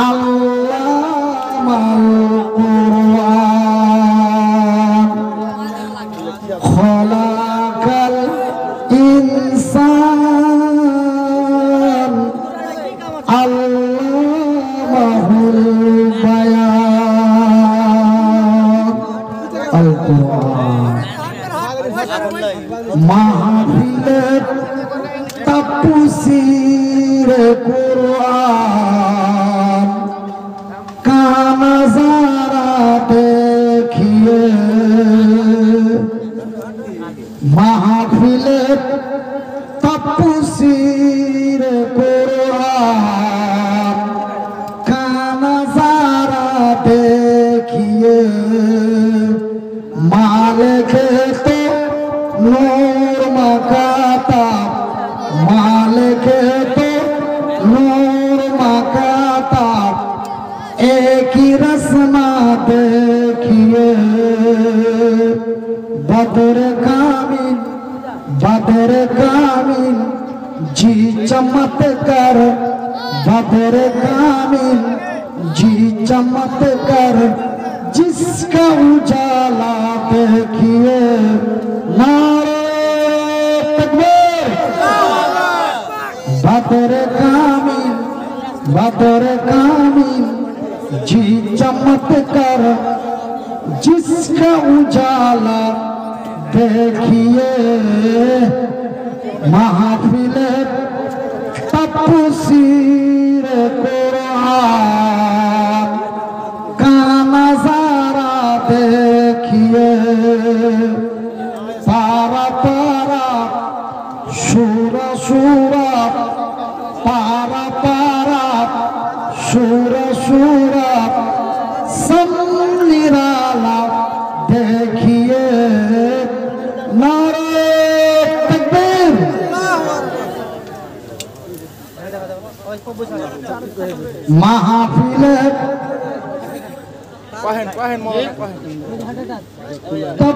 আল্লামাল কুরআন খলাকাল ইনসান আল্লামাহুল বায়ান আল কুরআন মাহফিলের তাফসীর কুরআন কা নজারা দেখিয়ে মাহফিলের তাফসীর কুরআন কা নজারা দেখিয়ে মালিক তো নূর মাকাতা मालिक तो नूर मकाता एक ही रस्मा देखिए बदर कामिल जी चमत्कार बदर कामिल जी चमत्कार जिसका उजाला देखिए नारे तकबीर बदर कामिल जी चमत्कार जिसका उजाला देखिए महफिले तफसीर कुरान का नजारा देखिए पारा पारा शूरा शूरा पारा पारा शूरा शूरा सब निराला देखिए नारे तकबीर महफिले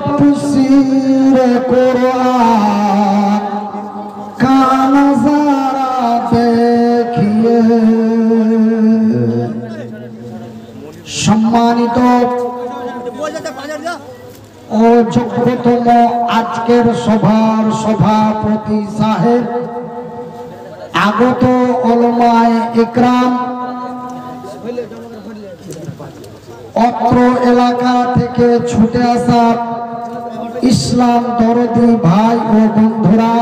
तफसीर कुरान का नजारा देखिए सम्मानित ও যোগ্যতম আজকের সভার সভাপতি সাহেব আগত ওলামায়ে ইকরাম অত্র এলাকা থেকে ছুটে আসা ইসলাম দরদি ভাই ও বন্ধুরা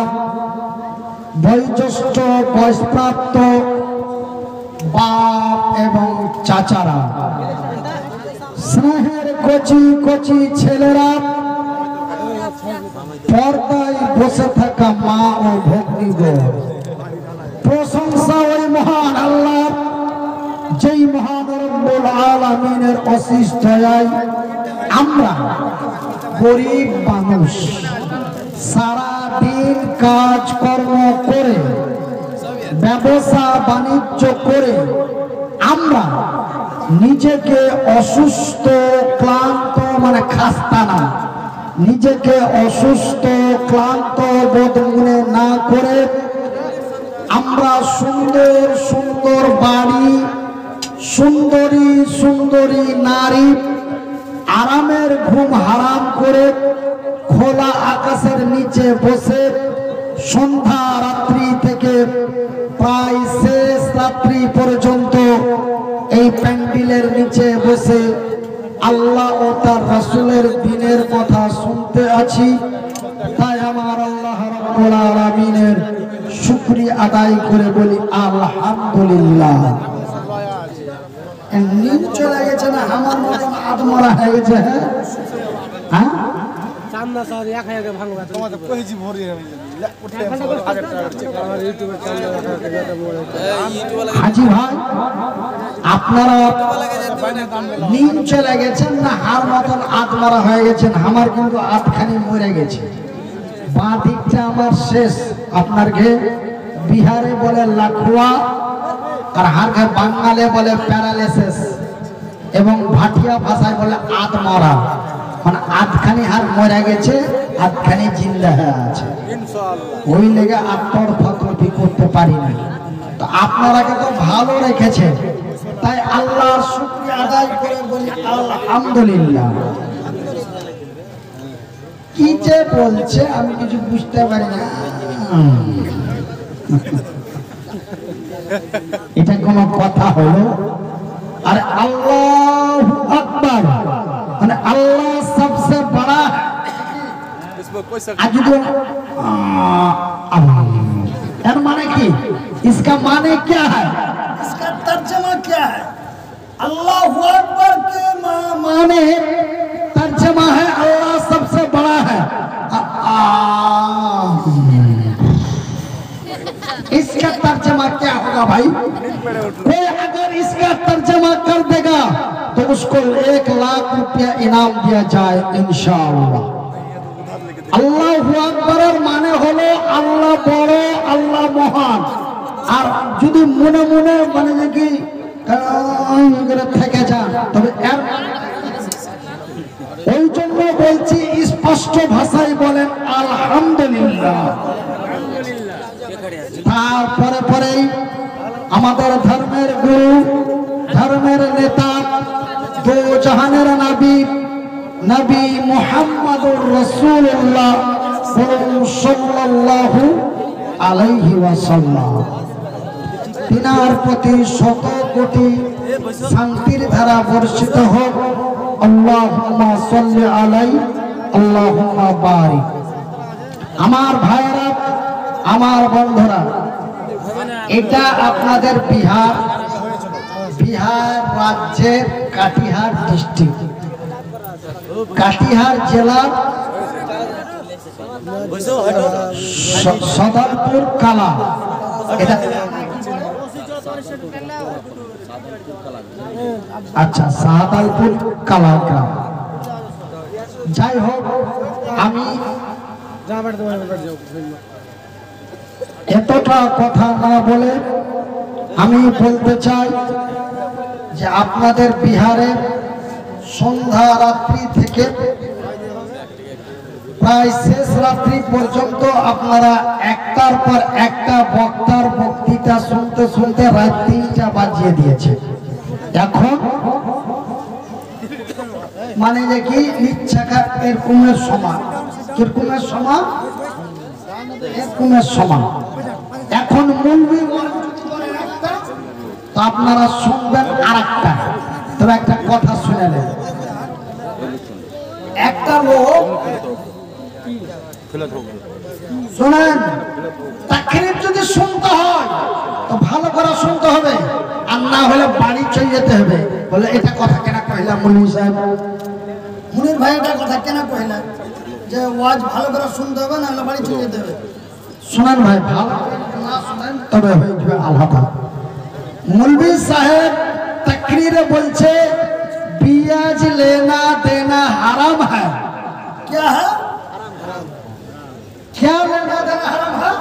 বয়োজ্যেষ্ঠ বয়সপ্রাপ্ত বাপ এবং চাচারা স্নেহের কচি কচি ছেলেরা পর্দায় বসে থাকা মা ও ভগ্নীগণ প্রশংসা ওই মহান আল্লাহ যেই মহান রব্বুল আলামিনের অশেষ দয়ায় আমরা গরিব মানুষ সারা দিন কাজকর্ম করে ব্যবসা বাণিজ্য করে আমরা নিজেকে অসুস্থ ক্লান্ত মানে খাস্তা না নিজেকে অসুস্থ ক্লান্ত বোধ মনে না করে আমরা সুন্দর সুন্দর বাড়ি সুন্দরী সুন্দরী নারী আরামের ঘুম হারাম করে খোলা আকাশের নিচে বসে সন্ধ্যা রাত্রি থেকে প্রায় শেষ রাত্রি পর্যন্ত এই প্যান্ডেলের নিচে বসে আল্লাহ ও তার রাসূলের দ্বীনের কথা শুনতে আছি তাই আমার আল্লাহ রাব্বুল আলামিনের শুকরিয়া আদায় করে বলি আলহামদুলিল্লাহ। নিজ চলে গেছে না আমার মতন আদমরা হয়ে গেছে হ্যাঁ চান্দা স্যার এক হয়ে গেছে ভাঙবা তোমাদের কইজি ভরি হাজি ভাই আপনারা নিজ চলে গেছেন না হার মতন আদমরা হয়ে গেছেন আমার কিন্তু আটখানি মরে গেছে বাঁ দিকটা আমার শেষ আপনার ঘে বিহারে বলে লাখুয়া আর হার ঘে বাঙালে বলে প্যারালাইসিস এবং ভাটিয়া ভাষায় বলে আদমরা মানে আধখানি হার মরে গেছে আধখানি জিন্দা হয়ে আছে ইনশাআল্লাহ ওই লেগে আত্মর ফতোয়া করতে পারি না তো আপনারা তো ভালো রেখেছেন তাই আল্লাহর শুকরিয়া আদায় করে বলি আলহামদুলিল্লাহ। কি যে বলছে আমি কিছু বুঝতে পারি না। এটা কোনো কথা হলো? আর আল্লাহু আকবার মানে अल्लाह सबसे बड़ा है। यार माने की इसका माने क्या है, इसका तर्जमा क्या है? अल्लाहु अकबर के माने तर्जमा है अल्लाह सबसे बड़ा है। इसका तर्जमा क्या होगा भाई? कोई अगर इसका तर्जमा कर देगा तो उसको 1 लाख रुपया इनाम दिया जाए इंशाअल्लाह। আল্লাহু আকবারের মানে হলো আল্লাহ বড়, আল্লাহ মহান। আর যদি মনে মনে মানে কি থেকে যান তবে এর ওই জন্য বলছি স্পষ্ট ভাষায় বলেন আলহামদুলিল্লাহ। তারপরে পরেই আমাদের ধর্মের গুরু, ধর্মের নেতা, দো জাহানের নবী নবী মুহাম্মদুর রাসূলুল্লাহ সাল্লাল্লাহু আলাইহি ওয়াসাল্লাম, তিনার প্রতি শত কোটি শান্তির ধারা বর্ষিত হোক। আল্লাহুম্মা সাল্লি আলাইহি আল্লাহুম্মা বারিক। আমার ভাইরা, আমার বন্ধুরা, এটা আপনাদের বিহার রাজ্যের কাটিহার ডিস্ট্রিক্ট, কাটিহার জেলার সদরপুর কালা। এটা আচ্ছা, সাহাদালপুর কালা গ্রাম। যাই হোক, আমি এতটা কথা না বলে আমি বলতে চাই যে আপনাদের বিহারে সন্ধ্যা রাত্রি থেকে প্রায় শেষ রাত্রি পর্যন্ত আপনারা একটার পর একটা বক্তার বক্তৃতা শুনতে শুনতে রাত 3টা বাজিয়ে দিয়েছে। এখন মানে যে কি ইচ্ছাকার এরকমের সমান, কিরকমের সমান, এরকমের সমান। এখন মৌলবি তো আপনারা শুনবেন আরেকটা। তবে একটা কথা শুনে নেন, একটা লোক শোনেন, তাকরীর যদি শুনতে হয় তো ভালো করে শুনতে হবে, আর না হলে বাড়ি চলে যেতে হবে। বলে এটা কথা কেন কইলা মুনির সাহেব? মুনির ভাই এটা কথা কেন কইলা যে ওয়াজ ভালো করে শুনতে হবে, না হলে বাড়ি চলে যেতে হবে? শুনেন ভাই, ভালো না শুনেন তবে হয়ে যাবে আলাদা। मौलवी साहब तकरीर बोलছে ब्याज लेना देना हराम है। क्या है? क्या लेना देना हराम है?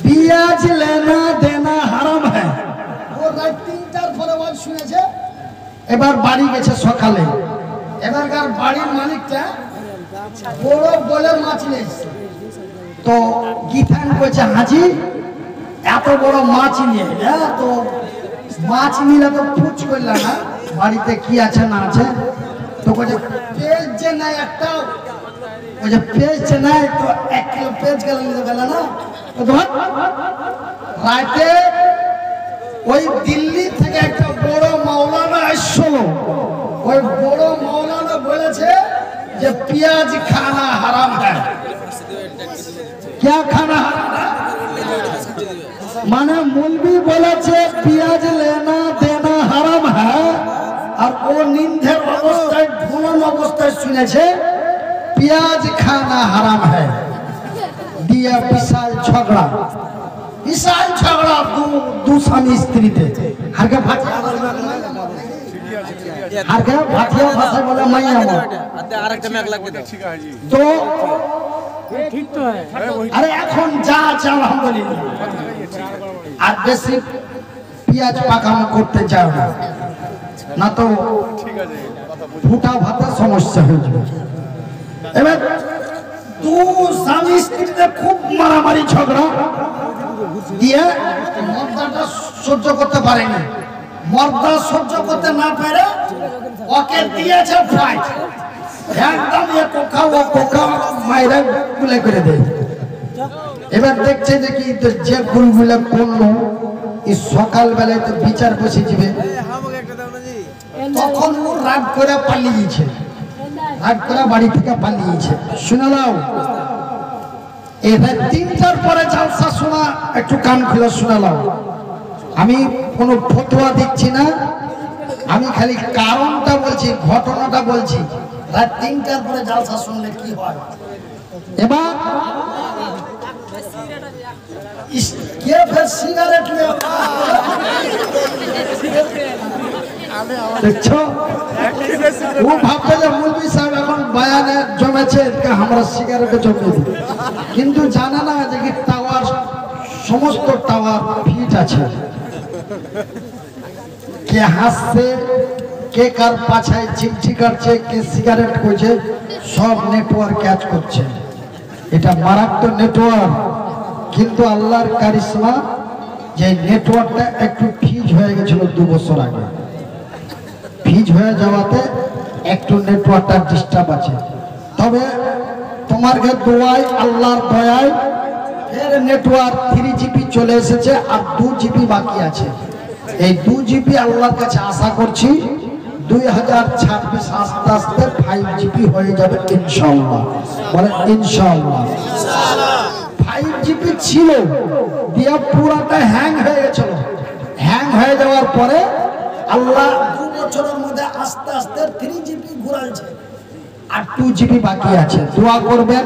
ब्याज लेना देना हराम है। वो রাত 3টার পরে ওয়াজ শুনেছে, এবার বাড়ি গেছে সকালে। এবারকার বাড়ির মালিকটা বড় বলে মাছ নিয়েছে। তো গীতান কইছে, হাজি এত বড় মাছ নিয়ে, তো মাছ নিলে তো পুচ করলাম না, বাড়িতে কি আছে না আছে। তো বলছে পেঁয়াজ যে নাই একটা, বলছে পেঁয়াজ যে নাই তো 1 কিলো পেঁয়াজ গেল নিতে গেল না। রাতে ওই দিল্লি থেকে একটা বড় মাওলানা আসছিল। ওই বড় মাওলানা বলেছে যে পেঁয়াজ খানা হারাম है। क्या खाना हराम है? माने मौलवी বলেছে পেঁয়াজ लेना देना हराम है, আর ও নিন্ধের অবস্থায় ভুলন অবস্থায় শুনেছে পেঁয়াজ খানা হারাম है। দিয়া বিশাল ঝগড়া, বিশাল ঝগড়া দু স্বামী স্ত্রীতে। হারকে ভাটিয়া ভাষায় বলে মাইয়া আমার আরেকটা মেঘ লাগবে তো ঠিক তো है। আরে এখন যা আছে আলহামদুলিল্লাহ, আর বেশি পেঁয়াজ পাকানো করতে চাও না, না তো ফুটা ভাতে সমস্যা হয়ে যাবে। এবার দু স্বামী স্ত্রীতে খুব মারামারি ঝগড়া। দিয়ে মর্দাটা সহ্য করতে পারেনি। মর্দা সহ্য করতে না পেরে ওকে দিয়েছে ফ্লাইট, একদম এ কোকা ও কোকা মাইরা গুলে করে দেয়। এবার দেখছে যে কি যে ভুলগুলো করলো এই সকালবেলায় তো বিচার বসে যাবে, তখন ও রাগ করে পালিয়েছে, রাগ করে বাড়ি থেকে পালিয়েছে। শুনে নাও, এবার 3টার পরে জালসা শোনা, একটু কান খুলে শুনে নাও। আমি কোনো ফতোয়া দিচ্ছি না, আমি খালি কারণটা বলছি, ঘটনাটা বলছি। রাত 3টার পরে জালসা শুনলে কি হয়। এবার কে ফের সিগারেট দেখছো, ও ভাবতে যে মৌলভী সাহেব এখন বয়ানে জমেছে, আমরা সিগারেটে জমে দিই, কিন্তু জানে না যে কি টাওয়ার, সমস্ত টাওয়ার ফিট আছে। কে হাসছে, কে কার পাছায় চিমটি কাটছে, কে সিগারেট করছে, সব নেটওয়ার্ক ক্যাচ করছে। এটা মারাত্মক নেটওয়ার্ক, কিন্তু আল্লাহর কারিশমা যে নেটওয়ার্কটা একটু ফিজ হয়ে গেছিল 2 বছর আগে। ফিজ হয়ে যাওয়াতে একটু নেটওয়ার্কটা ডিস্টার্ব আছে। তবে তোমার দোয়ায়, আল্লাহর দয়ায় এর নেটওয়ার্ক 3GB চলে এসেছে, আর 2GB বাকি আছে। এই 2GB আল্লাহর কাছে আশা করছি 2026 আস্তে আস্তে 5GB হয়ে যাবে ইনশাআল্লাহ। বলেন ইনশাআল্লাহ। 5GB ছিল, দিয়ে পুরাটা হ্যাং হয়ে গেছিল। হ্যাং হয়ে যাওয়ার পরে আল্লাহ 2 বছরের মধ্যে আস্তে আস্তে 3GB ঘুরাচ্ছে, আর 2GB বাকি আছে। দোয়া করবেন,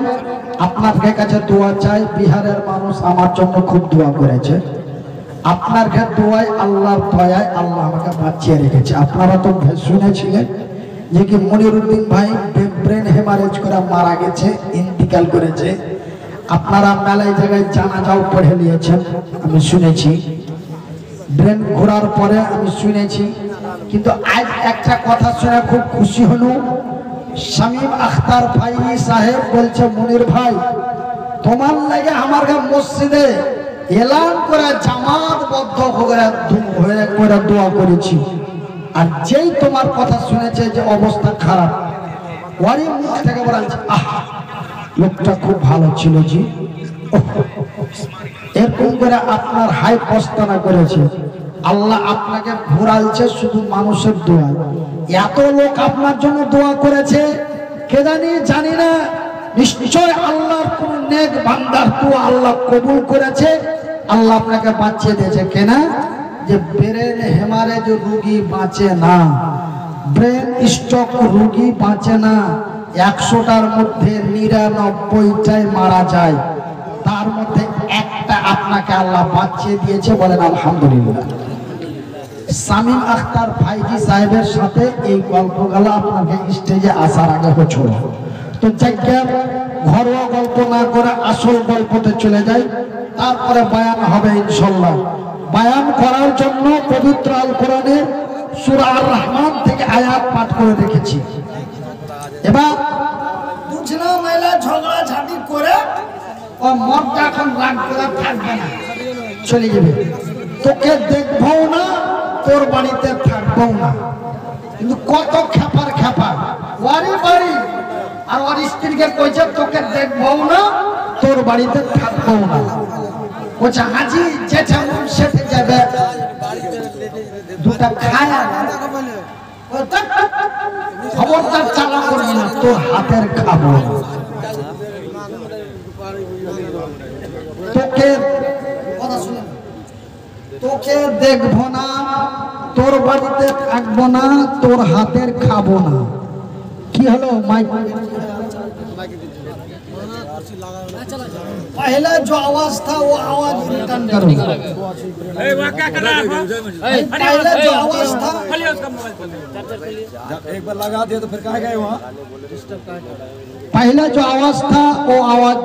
আপনার কাছে দোয়া চাই। বিহারের মানুষ আমার জন্য খুব দোয়া করেছে, আপনার কাছে দোয়ায়, আল্লাহর দয়ায় আল্লাহ আমাকে বাঁচিয়ে রেখেছে। আপনারা তো শুনেছিলেন যে কি মনিরুদ্দিন ভাই ব্রেন হেমারেজ করে মারা গেছে, ইন্তিকাল করেছে। আপনারা মেলায় জায়গায় জানাজাও পড়ে নিয়েছেন, আমি শুনেছি। ব্রেন ঘোরার পরে আমি শুনেছি। কিন্তু আজ একটা কথা শুনে খুব খুশি হলো। শামীম আখতার ভাই সাহেব বলছে, মনির ভাই তোমার লাগে আমার মসজিদে এলান করে জামাতবদ্ধ করে দোয়া করেছি, আর যেই তোমার কথা শুনেছে যে অবস্থা খারাপ, ওরই মুখ থেকে বলছে, আহ লোকটা খুব ভালো ছিল জি। এরকম করে আপনার হাই প্রস্তাবনা করেছে। আল্লাহ আপনাকে ঘোরালছে শুধু মানুষের দোয়া। এত লোক আপনার জন্য দোয়া করেছে, কে জানি না, নিশ্চয় আল্লাহর কোন নেক বান্দার দোয়া আল্লাহ কবুল করেছে, আল্লাহ আপনাকে বাঁচিয়ে দিয়েছে। কেনা যে ব্রেন হেমারেজ রোগী বাঁচে না, ব্রেন স্ট্রোক রোগী বাঁচে না। 100টার মধ্যে 99টাই মারা যায়, তার মধ্যে একটা আপনাকে আল্লাহ বাঁচিয়ে দিয়েছে। বলেন আলহামদুলিল্লাহ। শামীম আখতার ভাইজি সাহেবের সাথে এই গল্পগুলো আপনাকে স্টেজে আসার আগে হচ্ছিল। তো জায়গা ঘরোয়া গল্প না করে আসল গল্পতে চলে যাই, তারপরে বয়ান হবে ইনশাআল্লাহ। বয়ান করার জন্য পবিত্র আল কোরআনের সূরা আর রহমান থেকে আয়াত পাঠ করে রেখেছি। এবার বুঝনা মেলা ঝগড়া ঝাঁটি করে ও মনটা এখন রাগ করে থাকবে না, চলে যাবে। তোকে দেখবো না, তোর বাড়িতে থাকবো না। কিন্তু কত খেপার খেপা, বাড়ি বাড়ি আর ওর স্ত্রীকে কইছে তোকে দেখবো না, তোর বাড়িতে থাকবো না। বলছে হাজি যেটা মন সেটা যাবে, দুটা খায় খবরদার চালা করবি না, তোর হাতের খাবো। তোকে কথা শুনে, তোকে দেখবো না, তোর বাড়িতে থাকবো না, তোর হাতের খাবো না। কি হলো মাইক? पहले जो आवाज था वो आवाज रिटर्न करो। पहले जो आवाज था, एक बार लगा दिया तो फिर कहाँ गए वहाँ? पहले जो आवाज था वो आवाज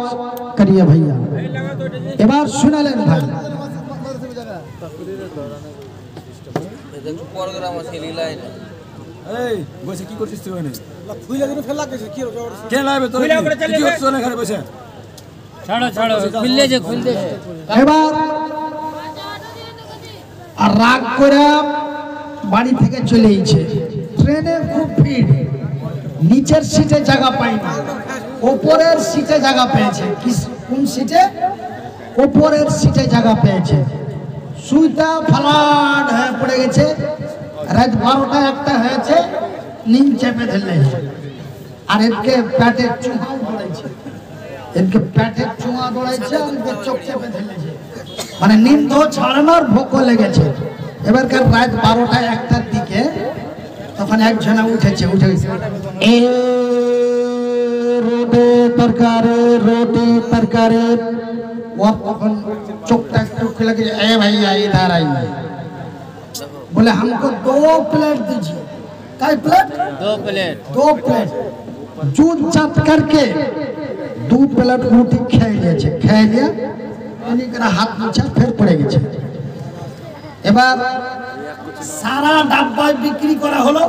करिए भैया। এবার শুনালেন ভাই। প্রোগ্রাম আছে লীলায়। এই বসে কি করছিস তুই? ওখানে ফুইলা দিন ফেলা গেছে কি কে লাইবে তোর কি করছিস ওখানে বসে? ছাড়ো ছাড়ো খুললে যে খুলতে। এবার রাগ করে বাড়ি থেকে চলে গেছে। ট্রেনে খুব ভিড়, নিচের সিটে জায়গা পায়নি, ওপরের সিটে জায়গা পেয়েছে। কোন সিটে? ওপরের সিটে জায়গা পেয়েছে। সুইটা ফ্লাট হয়ে পড়ে গেছে। রাত 12টা 1টা হয়েছে, নিম চেপে ধরলে। আর এদিকে পেটের চুহাও দৌড়াইছে, এদিকে পেটের চুহা দৌড়াইছে, আর এদিকে চোখ চেপে ধরলেছে। মানে নিন্দ ছাড়ানোর ভোকও লেগেছে। এবারকার রাত 12টা 1টার দিকে তখন একজনা উঠেছে, উঠে এ রোটি তরকারি, রোটি তরকারি। ওর তখন চোখটা একটু খুলে গেছে। এ ভাইয়া इधर आइए, बोले हमको 2 प्लेट दीजिए। कई प्लेट? 2 प्लेट। 2 प्लेट जूझ चाट करके 2 प्लेट रोटी খেয়ে নিয়েছে। খেয়ে নিয়ে অনেকরা হাত মুছা ফের পড়ে গেছে। এবার সারা ডাব্বায় বিক্রি করা হলো।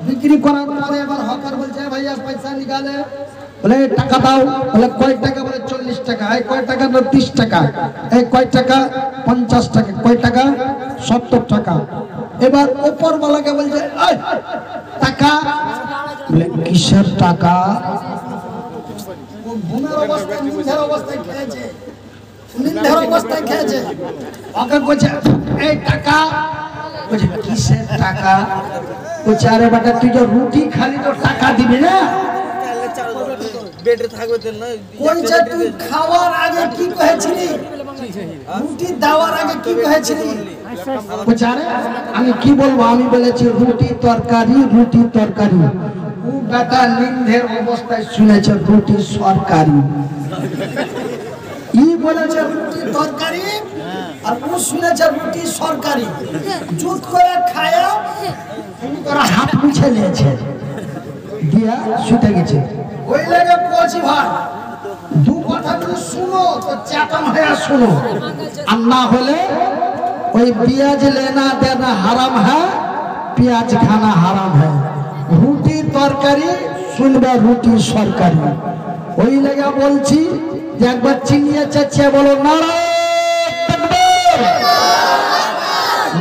বিক্রি করার পরে এবার হকার বলছে ভাইয়া পয়সা নিকালে। বলে টাকা দাও। বলে কয় টাকা? বলে 40 টাকা। এই কয় টাকা? না 30 টাকা। এই কয় টাকা? 50 টাকা। কয় টাকা? 70 টাকা। এবার উপরওয়ালাকে বলছে এই টাকা। বলে কিসের টাকা? ও ঘুমের অবস্থায়, নিন্দের অবস্থায় খেয়েছে, নিন্দের অবস্থায় খেয়েছে। ওকে বলছে এই টাকা। বলছে কিসের টাকা? বলছে আরে বেটা তুই যে রুটি খালি তো টাকা দিবি না। বেডে থাকবে তেল না। কইছে তুই খাওয়ার আগে কি কহেছিলি? রুটি দেওয়ার আগে কি কহেছিলি? বলছে আরে আমি কি বলবো? আমি বলেছি রুটি তরকারি, রুটি তরকারি। ও বেটা নিন্দের অবস্থায় শুনেছে রুটি সরকারি। ই বলেছে রুটি তরকারি, আর ও শুনেছে রুটি সরকারি। জুত করে খায়া ওরা হাত মুছে নিয়েছে, দিয়া শুতে গেছে। ওই লেগে বলছি ভাই, দু কথা যদি শুনো তো চেতন হয়ে শুনো, আর না হলে ওই পেঁয়াজ লেনা দেনা হারাম হ্যাঁ, পেঁয়াজ খানা হারাম হ্যাঁ। রুটি তরকারি শুনবে রুটি সরকারি। ওই লেগে বলছি যে একবার চিনিয়ে চাচ্ছে বলো নারায়ে তাকবীর,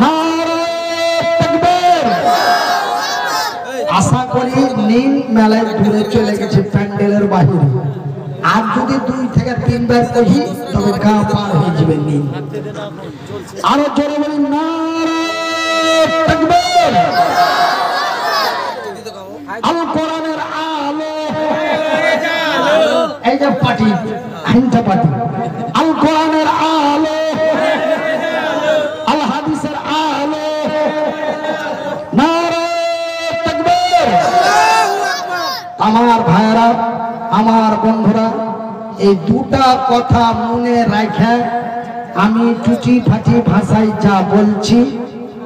নারায়ে তাকবীর। আশা করি নীল মেলায় দূরে চলে গেছে প্যান্ডেলের বাহিরে। আর যদি 2 থেকে 3 বার কহি তবে গা পার হয়ে যাবে নীল। আরো জোরে বলি নারায়ে তাকবীর। আল কোরআনের আলো, এই যে পার্টি হিংসা পার্টি। আল কোরআনের আলো, আল হাদিসের আলো, নারায়ে তাকবীর। আমার ভাইরা, আমার বন্ধুরা, এই দুটা কথা মনে রাখে আমি টুটি ফাটি ভাষায় যা বলছি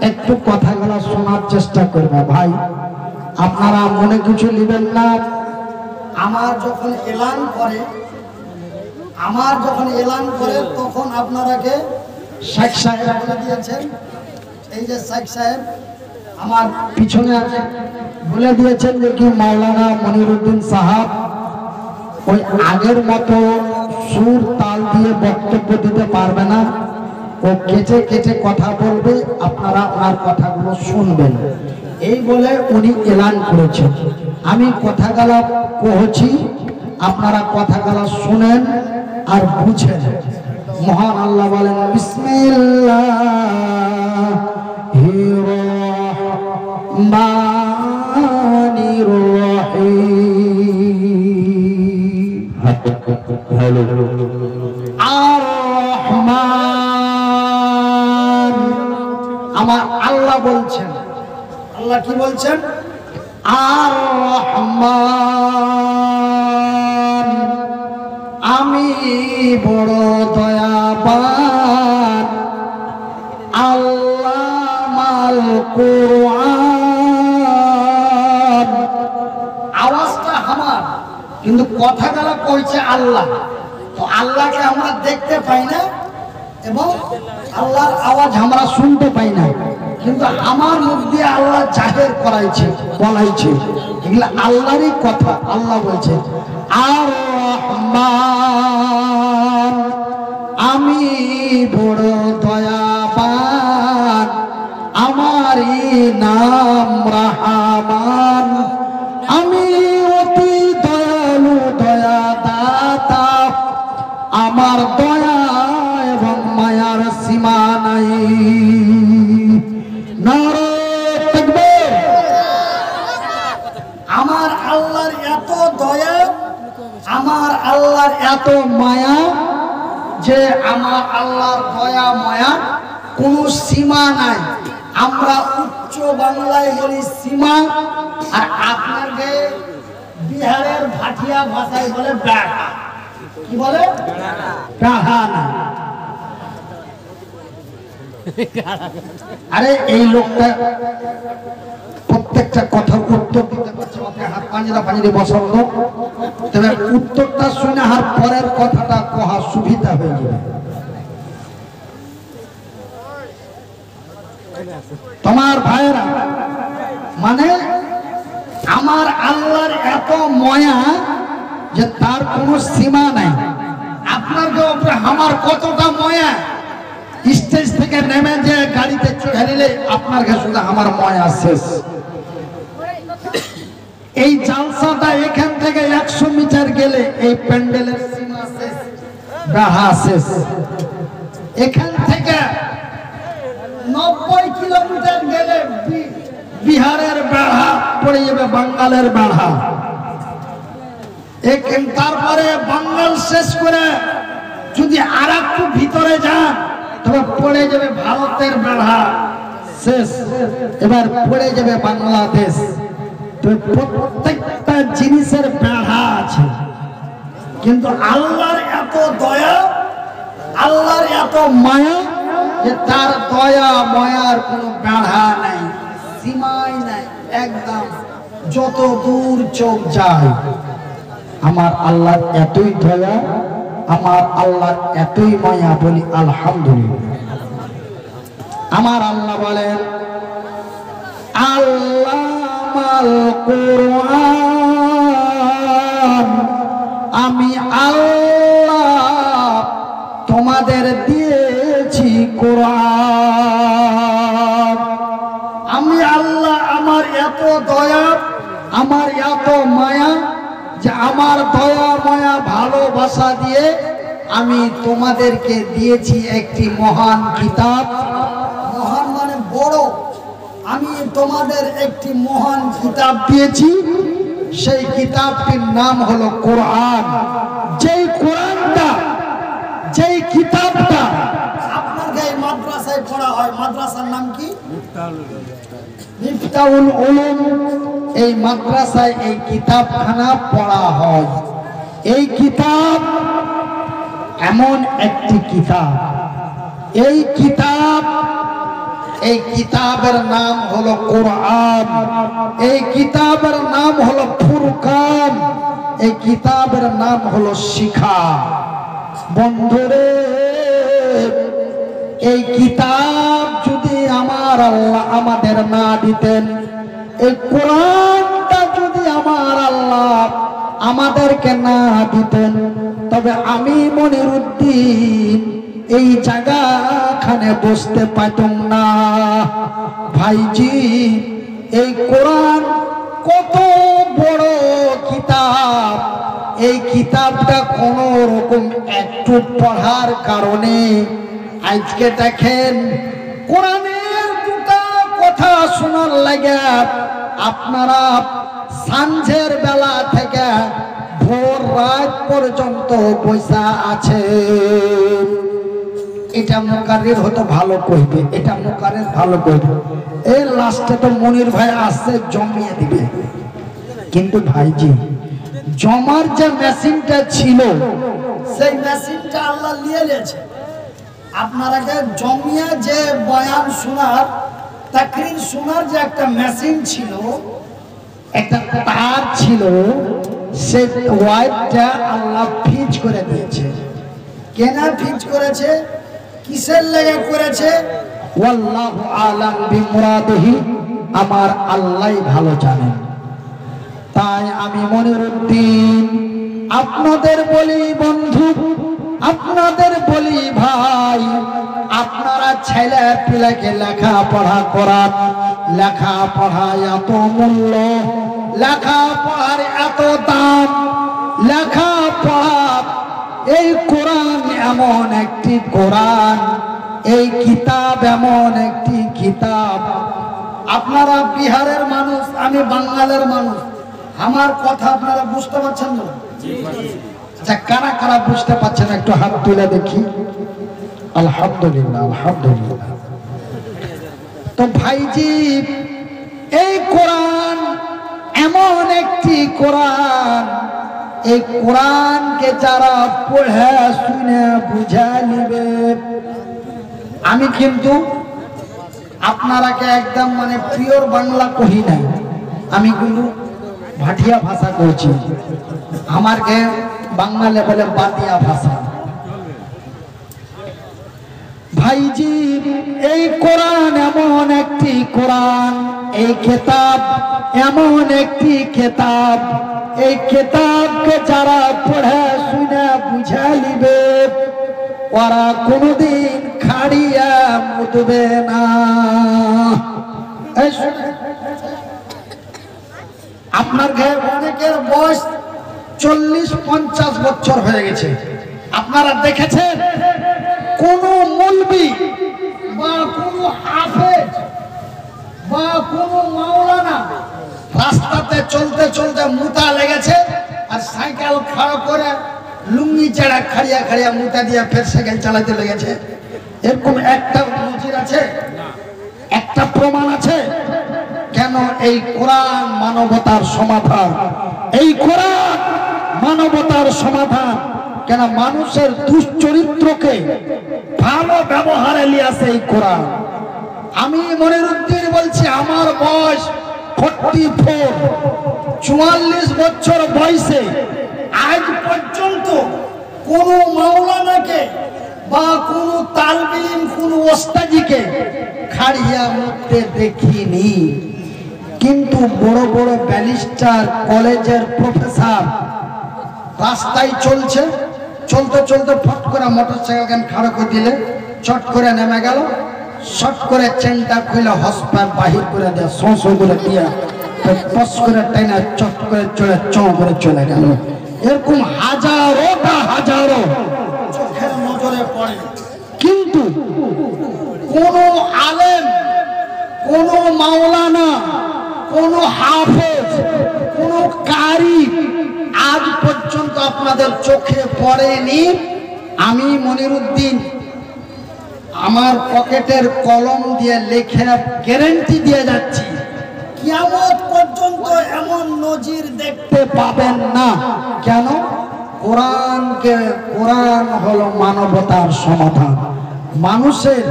একটু কথাগুলো শোনার চেষ্টা করবে। ভাই আপনারা মনে কিছু নেবেন না। আমার যখন এলান করে তখন আপনারাকে শেখ সাহেব বলে দিয়েছেন। এই যে শেখ সাহেব আমার পিছনে আছে, বলে দিয়েছেন যে কি মাওলানা মনিরুদ্দিন সাহাব ওই আগের মতো সুর তাল দিয়ে বক্তব্য দিতে পারবে না। ও কেটে কেটে কথা বলবে, আপনারা ওনার কথাগুলো শুনবেন, এই বলে উনি এলান করেছেন। আমি কথাগুলো কহছি, আপনারা কথাগুলো শুনেন আর বুঝেন। মহান আল্লাহ বলেন বিসমিল্লাহির রহমানির রহিম। আর রহমান, আমার আল্লাহ বলছেন। আল্লাহ কি বলছেন? আর রহমান, আমি বড় দয়াবান। আল্লামাল কুরআন। আওয়াজটা আমার, কিন্তু কথাগুলো কইছে আল্লাহ। তো আল্লাহকে আমরা দেখতে পাই না এবং আল্লাহর আওয়াজ আমরা শুনতে পাই না, কিন্তু আমার মুখ দিয়ে আল্লাহ জাহের করাইছে, বলাইছে। এগুলা আল্লাহরই কথা। আল্লাহ বলছে আর রহমান, আমি বড় দয়াবান। আমারই নাম রহমান, আমি অতি দয়ালু দয়া দাতা, আমার দয়া এবং মায়ার সীমা নাই। নারে তাকবীর। আমার আল্লাহর এত দয়া, আমার আল্লাহর এত মায়া যে আমার আল্লাহর দয়া মায়া কোনো সীমা নাই। আমরা উচ্চ বাংলায় বলি সীমা, আর আপনাকে বিহারের ভাটিয়া ভাষায় বলে বেড়া। কি বলে? বেড়া না। আরে এই লোকটা প্রত্যেকটা কথার উত্তর দিতে পারছে, ওকে হাত পাঞ্জরা বসানো, তবে উত্তরটা শুনে আর পরের কথাটা কহা সুবিধা হয়ে যাবে। তোমার ভাইরা মানে আমার আল্লাহর এত মায়া যে তার কোনো সীমা নাই। আপনার উপরে আমার কতটা মায়া, স্টেজ থেকে নেমে যে গাড়িতে চড়ে নিলে আপনার কাছে আমার মায়া শেষ। এই জালসাটা এখান থেকে 100 মিটার গেলে এই প্যান্ডেলের সীমা শেষ, বেড়া শেষ। এখান থেকে 90 কিলোমিটার গেলে বিহারের বেড়া পড়ে যাবে বাঙ্গালের বেড়া। তারপরে বাঙ্গাল শেষ করে যদি আর একটু ভিতরে যান তবে পড়ে যাবে ভারতের বেড়া শেষ, এবার পড়ে যাবে বাংলাদেশ। তো প্রত্যেকটা জিনিসের বেড়া আছে, কিন্তু আল্লাহর এত দয়া, আল্লাহর এত মায়া যে তার দয়া মায়ার কোনো বেড়া নাই, সীমাই নাই, একদম যত দূর চোখ যায়। আমার আল্লাহর এতই দয়া, আমার আল্লাহর এতই মায়া, বলি আলহামদুলিল্লাহ। আমার আল্লাহ বলেন আল্লামাল কুরআন, আমি আল্লাহ তোমাদের দিয়েছি কোরআন। আমি আল্লাহ আমার এত দয়া, আমার এত মায়া যে আমার দয়া মায়া ভালোবাসা দিয়ে আমি তোমাদেরকে দিয়েছি একটি মহান কিতাব। মহান মানে বড়। আমি তোমাদের একটি মহান কিতাব দিয়েছি, সেই কিতাবটির নাম হলো কোরআন। যেই কোরআনটা, যেই কিতাবটা আপনাদের এই মাদ্রাসায় পড়া হয়, মাদ্রাসার নাম কি? মিফতাহুল উলুম। এই মাদ্রাসায় এই কিতাবখানা পড়া হয়। এই কিতাব এমন একটি কিতাব, এই কিতাব, এই কিতাবের নাম হলো কোরআন, এই কিতাবের নাম হলো ফুরকান, এই কিতাবের নাম হলো শিখা। বন্ধুরে, এই কিতাব যদি আমার আল্লাহ আমাদের না দিতেন, এই কোরআনটা যদি আমার আল্লাহ আমাদেরকে না দিতেন, তবে আমি মনিরুদ্দিন এই জায়গাখানে বসতে পারতাম না। ভাইজি, এই কোরআন কত বড় কিতাব, এই কিতাবটা কোন রকম একটু পড়ার কারণে আজকে দেখেন কোরআনের দুটা কথা শোনার লাগে আপনারা সাঁঝের বেলা থেকে ভোর রাত পর্যন্ত বসা আছে। এটা মুকাররির হয়তো ভালো কইবে, এটা মুকাররির ভালো কইবে, এই লাস্টে তো মনির ভাই আসছে জমিয়ে দিবে। কিন্তু ভাইজি, জমার যে মেশিনটা ছিল সেই মেশিনটা আল্লাহ নিয়ে নিয়েছে। আপনারাকে জমিয়ে যে বয়ান শোনার, তাকরীর শোনার যে একটা মেশিন ছিল, একটা তার ছিল, সেই ওয়াইরটা আল্লাহ ফিজ করে দিয়েছে। কেন ফিজ করেছে, কিসের লেগে করেছে, ওয়াল্লাহু আলাম বিমুরাদিহি, আমার আল্লাহই ভালো জানেন। তাই আমি মনিরুদ্দিন আপনাদের বলি, বন্ধু, আপনাদের বলি ভাই, আপনারা ছেলে পিলাকে লেখাপড়া করান, লেখাপড়ায় এত মূল্য, লেখাপড়ার এত দাম, লেখাপড়া এই কোরআন এমন একটি কোরআন, এই কিতাব এমন একটি কিতাব। আপনারা বিহারের মানুষ, আমি বাঙালের মানুষ, আমার কথা আপনারা বুঝতে পারছেন না? আচ্ছা, কারা কারা বুঝতে পারছেন একটু হাত তুলে দেখি। আলহামদুলিল্লাহ, আলহামদুলিল্লাহ। তো ভাইজি, এই কোরআন এমন একটি কোরআন, এই কোরআনকে যারা পড়ে শুনে বুঝে নিবে, আমি কিন্তু আপনারাকে একদম মানে পিওর বাংলা কহি না, আমি কিন্তু ভাটিয়া ভাষা করছি, আমারকে বাংলা বলে বাতিয়া ভাষা। ভাইজি, এই কোরআন এমন একটি কোরআন, এই কিতাব এমন একটি কিতাব, এই কিতাবকে যারা পড়ে শুনে বুঝে নিবে, ওরা কোনদিন খাড়িয়া মুতবে না। আপনার ঘরে অনেকের বয়স 40-50 বছর হয়ে গেছে, আপনারা দেখেছেন কোন মৌলবি বা কোন হাফেজ বা কোন মাওলানা রাস্তাতে চলতে চলতে মুতা লেগেছে আর সাইকেল খাড়া করে লুঙ্গি চাড়া খাড়িয়া খাড়িয়া মুতা দিয়ে ফের সাইকেল চালাতে লেগেছে? এরকম একটা নজির আছে? একটা প্রমাণ আছে? কেন? এই কোরআন মানবতার সমাধান, এই কোরআন মানবতার সমাধান। কেন? মানুষের দুশ্চরিত্রকে ভালো ব্যবহারে নিয়ে আসে এই কোরআন। আমি মনিরুদ্দিন বলছি, আমার বয়স 44, 44 বছর বয়সে আজ পর্যন্ত কোন মাওলানাকে বা কোন তালবিম, কোন ওস্তাদিকে খাড়িয়া মুততে দেখিনি। কিন্তু বড় বড় ব্যারিস্টার, কলেজের প্রফেসর রাস্তায় চলছে, চলতে চলতে ফট করে মোটরসাইকেল খাড়া করে দিলে চট করে নেমে গেল, শট করে চেনটা খুলে হসপাতাল বাহির করে দেয়, শো করে দিয়ে টস করে টেনে চট করে চলে চৌ করে চলে গেল। এরকম হাজারোটা হাজারো চোখের নজরে পড়ে। কিন্তু কোন আলেম, কোন মাওলানা, কোন হাফেজ, কোন কারি আজ পর্যন্ত আপনাদের চোখে পড়েনি। আমি মনিরুদ্দিন আমার পকেটের কলম দিয়ে লেখে গ্যারান্টি দিয়ে যাচ্ছি, কিয়ামত পর্যন্ত এমন নজির দেখতে পাবেন না। কেন? কোরআন হলো মানবতার সমাধান, মানুষের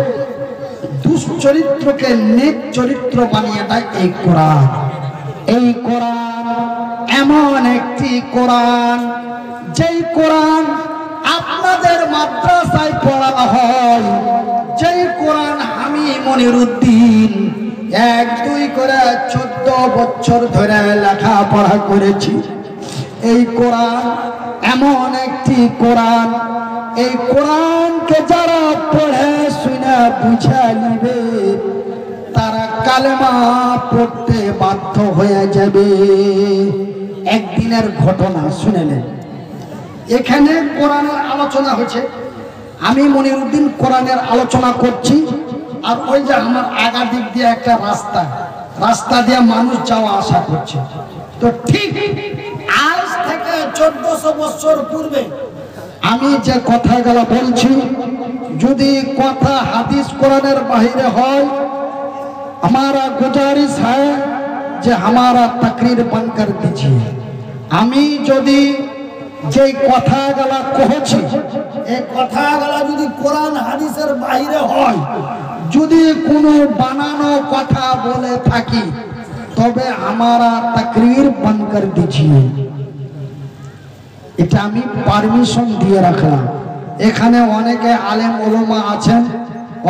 দুশ্চরিত্রকে নেক চরিত্র বানিয়ে দেয় এই কোরআন। এই কোরআন এমন একটি কোরআন, যেই কোরআন আপনাদের মাদ্রাসায় পড়ানো হয়, যেই কোরআন আমি মনিরুদ্দিন 1-2 করে 14 বছর ধরে লেখাপড়া করেছি। এই কোরআন এমন একটি কোরআন, এই কোরআনকে যারা পড়ে শুনে বুঝে নিবে, তারা কালেমা পড়তে বাধ্য হয়ে যাবে। একদিনের ঘটনা শুনেলেন, এখানে কোরআনের আলোচনা হচ্ছে, আমি মনিরুদ্দিন কোরআনের আলোচনা করছি, আর ওই যে আমার আগা দিক দিয়ে একটা রাস্তা দিয়ে মানুষ যাওয়া আসা করছে। তো ঠিক আজ থেকে 1400 বছর পূর্বে আমি যে কথাগুলো বলছি, যদি কথা হাদিস কোরআনের বাহিরে হয়, हमारा गुजारिश है যে हमारा तकरीर बंद कर दीजिए। আমি যদি যে কথাগুলো কইছি, এই কথাগুলো যদি কোরআন হাদিসের বাইরে হয়, যদি কোনো বানানো কথা বলে থাকি, তবে हमारा तकरीर बंद कर दीजिए। এটা আমি পারমিশন দিয়ে রাখলাম। এখানে অনেকে আলেম ওলামা আছেন,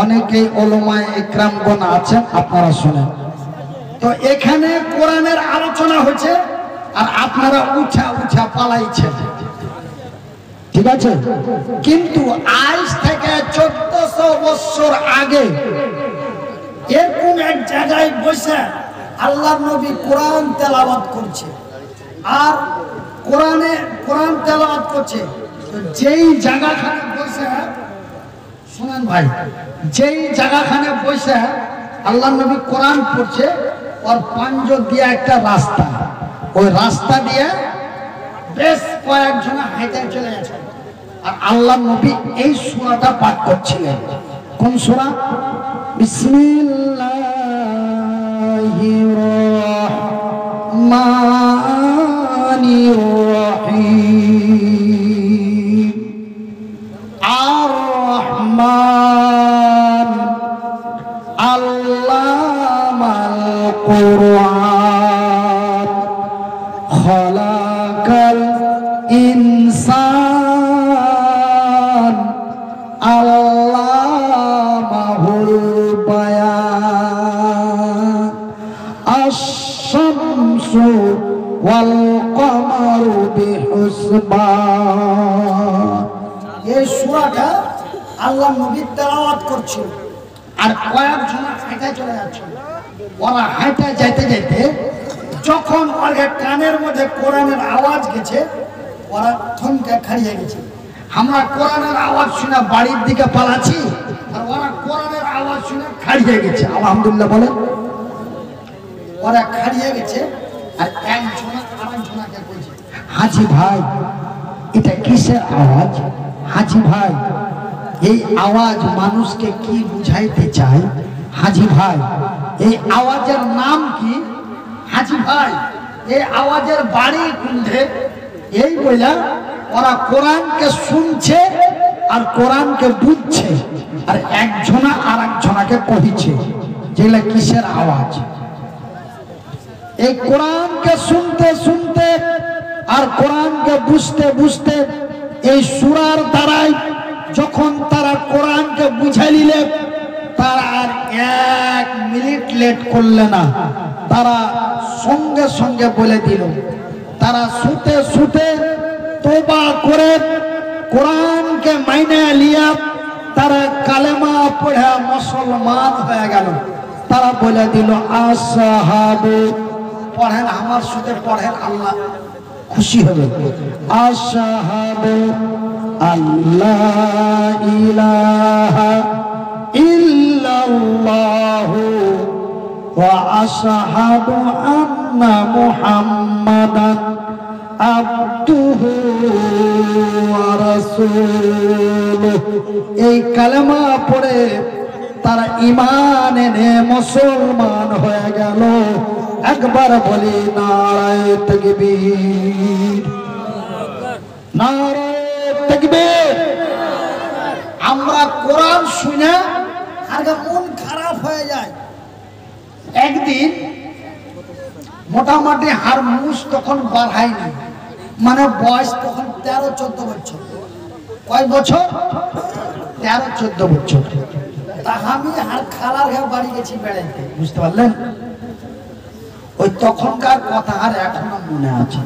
অনেকে ওলামায়ে ইকরামগণ আছেন, আপনারা শুনেন। তো এখানে কোরআনের আলোচনা হচ্ছে আর আপনারা উঠা পালাইছেন। ঠিক আছে, কিন্তু আজ থেকে 1400 বছর আগে এরকম এক জায়গায় বসে আল্লাহর নবী কোরআন তেলাওয়াত করছে, আর কোরআন তেলাওয়াত করছে। তো যেই জায়গাখানে বসে, শুনেন ভাই, যেই জায়গাখানে বসে আল্লাহর নবী কোরআন পড়ছে, ওর পাঞ্জর দিয়ে একটা রাস্তা, ওই রাস্তা দিয়ে বেশ কয়েকজন হেঁটে চলে গেছে, আর আল্লাহর নবী এই সূরাটা পাঠ করছিলেন। কোন সূরা? বিসমিল্লাহির রহমানির রহিম। আর রহমান আল্লামাল কুরআন খালাকাল ইনসান আল্লামাহুল বায়ান আশ-শামসু ওয়াল কমারু বিহুসবান। এই সূরাটা আল্লাহ নবী তেলাওয়াত করছিল, আর কয়েকজন হেঁটে চলে যাচ্ছিল। ওরা হেঁটে যেতে যেতে যখন ওদের কানের মধ্যে কোরআনের আওয়াজ গেছে, ওরা থমকে খাড়িয়ে গেছে। আমরা কোরআনের আওয়াজ শুনে বাড়ির দিকে পালাচ্ছি, আর ওরা কোরআনের আওয়াজ শুনে খাড়িয়ে গেছে। আলহামদুলিল্লাহ বলে ওরা খাড়িয়ে গেছে, আর একজন আরেকজনকে বলছে, হাজি ভাই এটা কিসের আওয়াজ? হাজি ভাই এই আওয়াজ মানুষকে কি বুঝাইতে চায়? হাজি ভাই এই আওয়াজের নাম কি? হাজি ভাই এই আওয়াজের বাড়ি কোনঠে? এই বলে ওরা কোরআনকে শুনছে আর কোরআনকে বুঝছে, আর একজনা আর একজনাকে কহিছে যেগুলা কিসের আওয়াজ। এই কোরআনকে শুনতে শুনতে আর কোরআনকে বুঝতে বুঝতে এই সূরার দ্বারাই যখন তারা কোরআনকে বুঝে নিলে, তারা আর 1 মিনিট লেট করলে না, তারা সঙ্গে সঙ্গে বলে দিল। তারা শুতে শুতে তওবা করে কোরআনকে মাইনে লিয়া তারা কালেমা পড়ে মুসলমান হয়ে গেল। তারা বলে দিল আসহাবু, পড়েন আমার সাথে পড়েন, আল্লাহ খুশি হবে। আসহাবু আল্লাহ ইলাহা ইল্লাল্লাহু ওয়া আশহাদু আন্না মুহাম্মাদান আবদুহু ওয়া রাসূলুহু। এই কালেমা পড়ে তারা ঈমান এনে মুসলমান হয়ে গেল। একবার বলি নারায়ে তাকবীর, নারায়ে তাকবীর। আমরা কোরআন শুনে আগে মন খারাপ হয়ে যায়। একদিন মোটামুটি হারমুস তখন বাড়ায়নি, মানে বয়স তখন 13-14 বছর। কয় বছর? 13-14 বছর। তা আমি আর খালার ঘরে বাড়ি গেছি বেড়াইতে, বুঝতে পারলেন? ওই তখনকার কথা আর এখনো মনে আছে।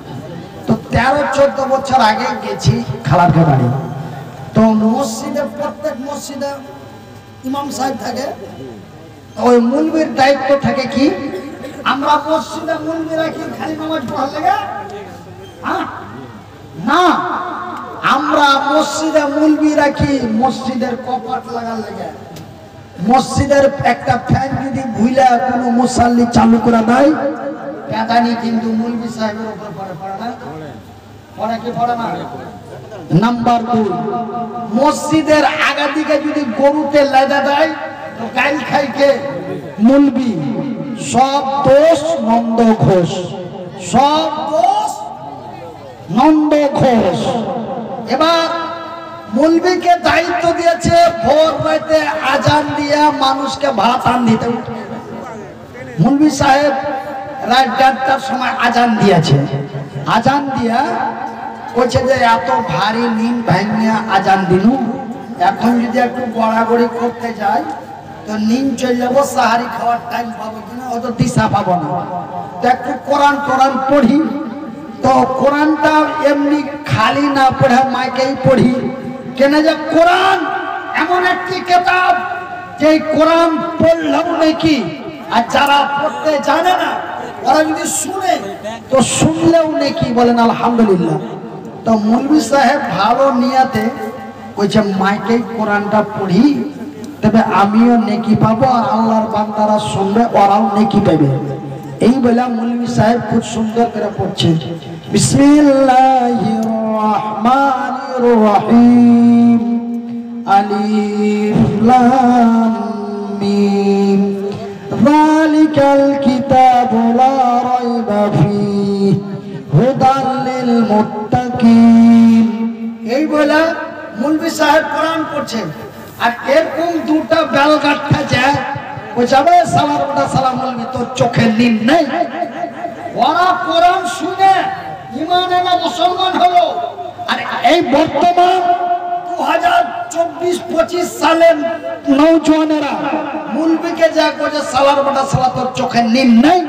তো 13-14 বছর আগে গেছি খালার ঘরে বাড়ি। তো মসজিদে, প্রত্যেক মসজিদে ইমাম সাহেব থাকে, ওই মুলবির দায়িত্ব থাকে কি, আমরা মসজিদে মুলবি রাখি খালি নামাজ পড়ার লাগে না, আমরা মসজিদে মুলবি রাখি মসজিদের কপাট লাগার লাগে। মসজিদের একটা ফ্যান যদি ভুইলা কোনো মুসাল্লি চালু করে দেয়, পেদানি কিন্তু মুলবি সাহেবের উপর পড়ে না, পড়ে কি পড়ে না? নাম্বার 2, মসজিদের আগা দিকে যদি গরুতে লেদা দেয় তো গাইল খাই কে? মুলবি। সব দোষ নন্দ ঘোষ, সব দোষ নন্দ ঘোষ। এবার মুলবিকে দায়িত্ব দিয়েছে ভোর রাতে আজান দিয়া মানুষকে ভাত আন দিতে। মুলবি সাহেব রাত 1:30টার সময় আজান দিয়েছে। আজান দিয়া বলছে যে এত ভারী নিন ভাঙিয়া আজান দিনু, এখন যদি একটু গড়াগড়ি করতে যাই তো নিন চলে যাবো, সাহারি খাওয়ার টাইম পাবো কিনা, অত দিশা পাবো না। তো একটু কোরআন টোরআন পড়ি, তো কোরআনটা এমনি খালি না পড়ে মাইকেই পড়ি কেন, যে কোরআন এমন একটি কিতাব যে কোরআন পড়লেও নাকি, আর যারা পড়তে জানে না ওরা যদি শুনে তো শুনলেও নাকি। বলেন আলহামদুলিল্লাহ। তো মৌলভী সাহেব ভালো নিয়াতে কইছে মাইকেই কোরআনটা পড়ি, তবে আমিও নেকি পাবো আর আল্লাহর বান্দারা শুনবে ওরাও নেকি পাবে। এই বলে মৌলভী সাহেব খুব সুন্দর করে পড়ছে বিসমিল্লাহির রহমানির রহিম আলিফ লাম মিম যালিকাল কিতাবু লা রাইবা ফীহি হুদাল লিল মুত্তাকিন। এই বলে মৌলভী সাহেব কোরআন পড়ছেন। আর এরকম দুটা বেলগাঠা যায় ও যাবে সালার ওটা সালাম বলবি তোর চোখে নিন নেই। ওরা কোরআন শুনে ঈমান এনে মুসলমান হলো। আর এই বর্তমান 2024-25 সালের নওজওয়ানেরা মৌলভীকে যা কোজে সালার ওটা সালা তোর চোখে নিন নেই,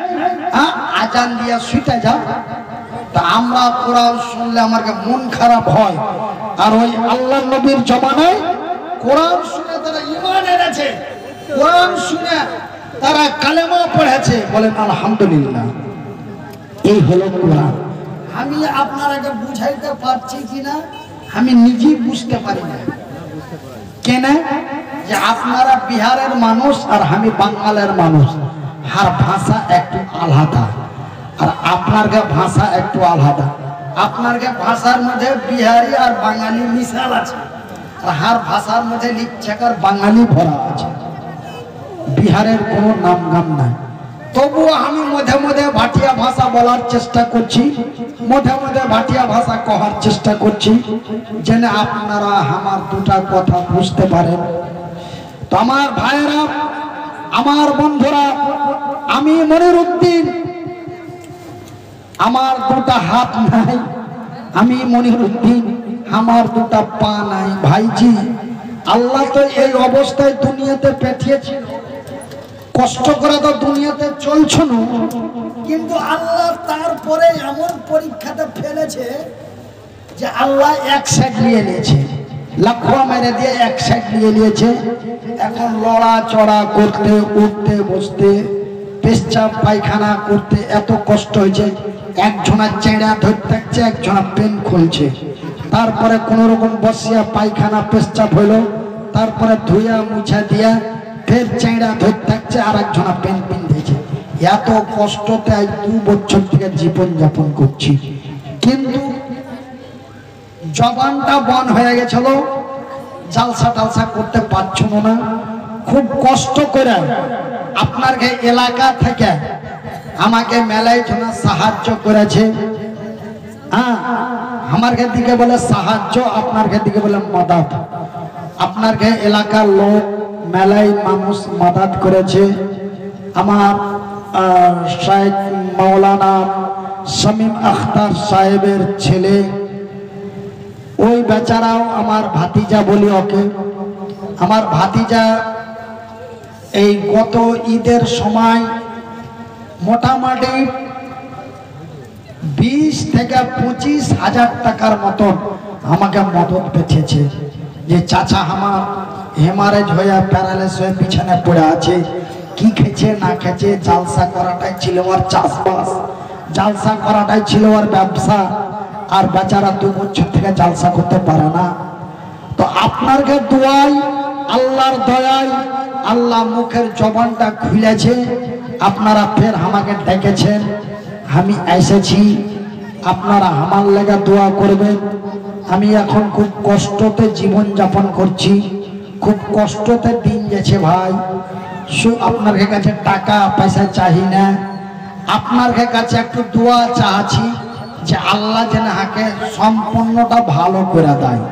আজান দিয়া শুইতে যাও। তা আমরা কোরআন শুনলে আমাকে মন খারাপ হয়। আর ওই আল্লাহ নবীর জমানায় কোরআন শুনে তারা ঈমান এনেছে, কোরআন শুনে তারা কালেমা পড়েছে। বলেন আলহামদুলিল্লাহ। এই হলো কোরআন। আমি আপনারাকে বুঝাইতে পারছি কিনা আমি নিজেই বুঝতে পারি না। কেন যে আপনারা বিহারের মানুষ আর আমি বাঙালের মানুষ, আর ভাষা একটু আলাদা, আর আপনার ভাষা একটু আলাদা। আপনার ভাষার মধ্যে বিহারি আর বাঙালি মিশাল আছে, আর হার ভাষার মধ্যে লিপচাকার বাঙালি ভরা আছে। বিহারের কোনো নাম গাম নাই। তবুও আমি মধ্যে মধ্যে ভাটিয়া ভাষা বলার চেষ্টা করছি, মধ্যে মধ্যে ভাটিয়া ভাষা কহার চেষ্টা করছি, যেন আপনারা আমার দুটা কথা বুঝতে পারেন। তো আমার ভাইয়েরা, আমার বন্ধুরা, আমি মনিরউদ্দিন, আমার দুটা হাত নাই, আমি মনিরউদ্দিন, আমার দুটা পা নাই। ভাইজি, আল্লাহ তো এই অবস্থায় দুনিয়াতে পাঠিয়েছিল, কষ্ট করে তো দুনিয়াতে চলছো না, কিন্তু আল্লাহ তারপরে এমন পরীক্ষাতে ফেলেছে যে আল্লাহ এক সাইড নিয়ে নিয়েছে, লাখোয়া মেরে দিয়ে এক সাইড নিয়ে নিয়েছে। এখন লড়া চড়া করতে, উঠতে বসতে, পেশাব পায়খানা করতে এত কষ্ট হয়েছে। একজনা চেঁড়া ধরতে থাকছে, একজনা পেন খুলছে, তারপরে কোন রকম বসিয়া পায়খানা পেশাব হইলো, তারপরে ধুইয়া মুছা দিয়া ফের চেঁড়া ধরতে থাকছে, আর একজনা পেন পিন্ধিয়েছে। এত কষ্টতে আজ 2 বছর থেকে জীবন যাপন করছি, কিন্তু জবানটা বন্ধ হয়ে গেছিল, জালসা টালসা করতে পারছো না। খুব কষ্ট করে আপনার এলাকা থেকে আমাকে মেলায় জনা সাহায্য করেছে। আমার দিকে বলে সাহায্য, আপনার দিকে বলে মদত। আপনার এলাকার লোক মেলায় মানুষ মদত করেছে। আমার শাইখ মাওলানা শামীম আখতার সাহেবের ছেলে, ওই বেচারাও আমার ভাতিজা বলি ওকে। আমার ভাতিজা এই গত ঈদের সময় মোটামুটি 20 থেকে 25 হাজার টাকার মতন আমাকে মদত পেয়েছে। যে চাচা আমার হেমারেজ হয়ে প্যারালাইস হয়ে পিছনে পড়ে আছে, কি খেছে না খেছে, জালসা করাটাই ছিল ওর চাষবাস, জালসা করাটাই ছিল ওর ব্যবসা, আর বেচারা 2 বছর থেকে জালসা করতে পারে না। তো আপনার দোয়াই, আল্লাহর দয়ায় আল্লাহ মুখের জবানটা খুলেছে, আপনারা ফের আমাকে ডেকেছেন, আমি এসেছি। আপনারা আমার লাগা দোয়া করবেন। আমি এখন খুব কষ্টতে জীবন যাপন করছি, খুব কষ্টতে দিন যাচ্ছে ভাই। আপনার কাছে টাকা পয়সা চাই না, আপনার কাছে একটু দোয়া চাচ্ছি যে আল্লাহ যেন হাকে সম্পূর্ণটা ভালো করে দেয়।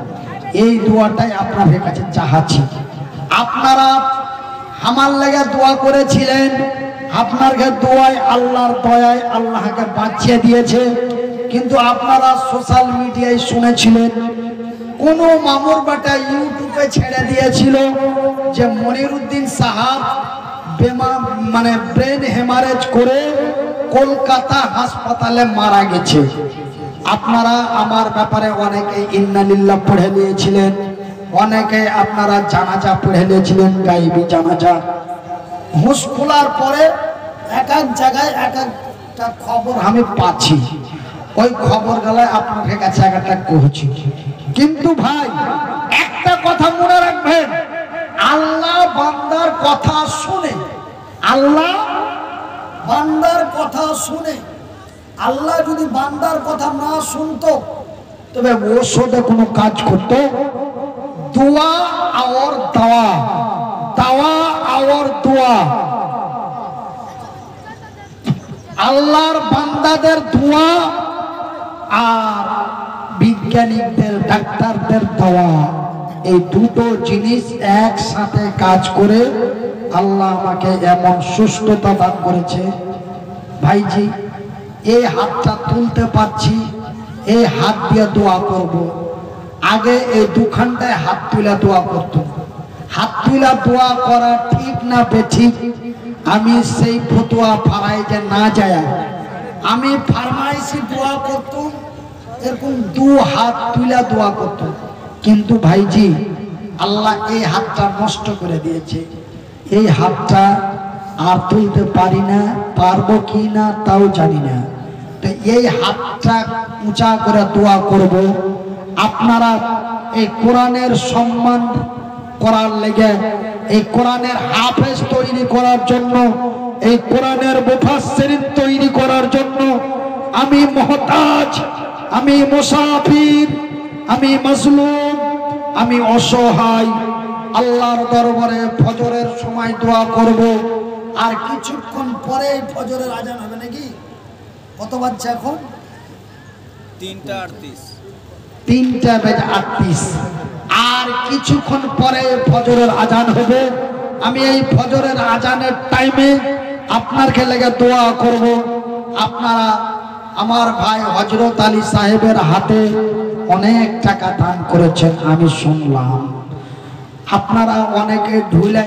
এই দোয়াটাই আপনার কাছে চাচ্ছি। আপনারা আমার লাগা দোয়া করেছিলেন, আপনার দোয়ায় আল্লাহর দয়ায় আল্লাহকে বাঁচিয়ে দিয়েছে। কিন্তু আপনারা সোশ্যাল মিডিয়ায় শুনেছিলেন, কোন মামুর বাটা ইউটিউবে ছেড়ে দিয়েছিল যে মনিরউদ্দিন সাহাব ব্রেন হেমারেজ করে কলকাতা হাসপাতালে মারা গেছে। আপনারা আমার ব্যাপারে অনেকে ইন্না লিল্লাহ পড়ে নিয়েছিলেন, অনেকে আপনারা জানাজা পড়ে নিয়েছিলেন, গায়েবী জানাজা। হুঁশ খোলার পরে এক এক জায়গায় এক একটা খবর আমি পাচ্ছি, ওই খবর গলায় আপনাদের কাছে একটা কইছি। কিন্তু ভাই একটা কথা মনে রাখবেন, আল্লাহ বান্দার কথা শুনে, আল্লাহ বান্দার কথা শুনে, আল্লাহ যদি বান্দার কথা না শুনতো তবে ওর সাথে কোনো কাজ করতো। দোয়া আর দাওয়া, দাওয়া আর দোয়া, আল্লাহর বান্দাদের দোয়া আর বিজ্ঞানীদের ডাক্তারদের দোয়া, এই দুটো জিনিস একসাথে কাজ করে আল্লাহ আমাকে এমন সুস্থতা দান করেছে। ভাইজি এই হাতটা তুলতে পারছি, এই হাত দিয়ে দোয়া করব। আগে এই দুখানটায় হাত তুলে দোয়া করতো। হাত তুলে দোয়া করা ঠিক না বেঠিক আমি সেই ফতোয়া ফারাই যে না যায়, আমি ফার্মাইসি দোয়া করতাম, এরকম দু হাত তুলে দোয়া করতাম। কিন্তু ভাইজি আল্লাহ এই হাতটা নষ্ট করে দিয়েছে, এই হাতটা আর তুলতে পারি না, পারবো কি না তাও জানি না। তো এই হাতটা উঁচা করে দোয়া করব। আপনারা এই কোরআনের সম্মান করার লেগে, এই কোরআনের হাফেজ তৈরি করার জন্য, এই কোরআনের মুফাসসিরিন তৈরি করার জন্য আমি মুহতাজ, আমি মুসাফির, আমি মাজলুম, আমি অসহায়। আল্লাহর দরবারে ফজরের সময় দোয়া করব। আর কিছুক্ষণ পরে ফজরের আজান হবে নাকি? কত বাজছে এখন? 3:38। 3:38। আর কিছুক্ষণ পরে ফজরের আজান হবে। আমি এই ফজরের আজানের টাইমে আপনার লেগে দোয়া করব। আপনারা আমার ভাই হযরত আলী সাহেবের হাতে অনেক টাকা দান করেছেন, আমি শুনলাম। আপনারা অনেকে ঢুলে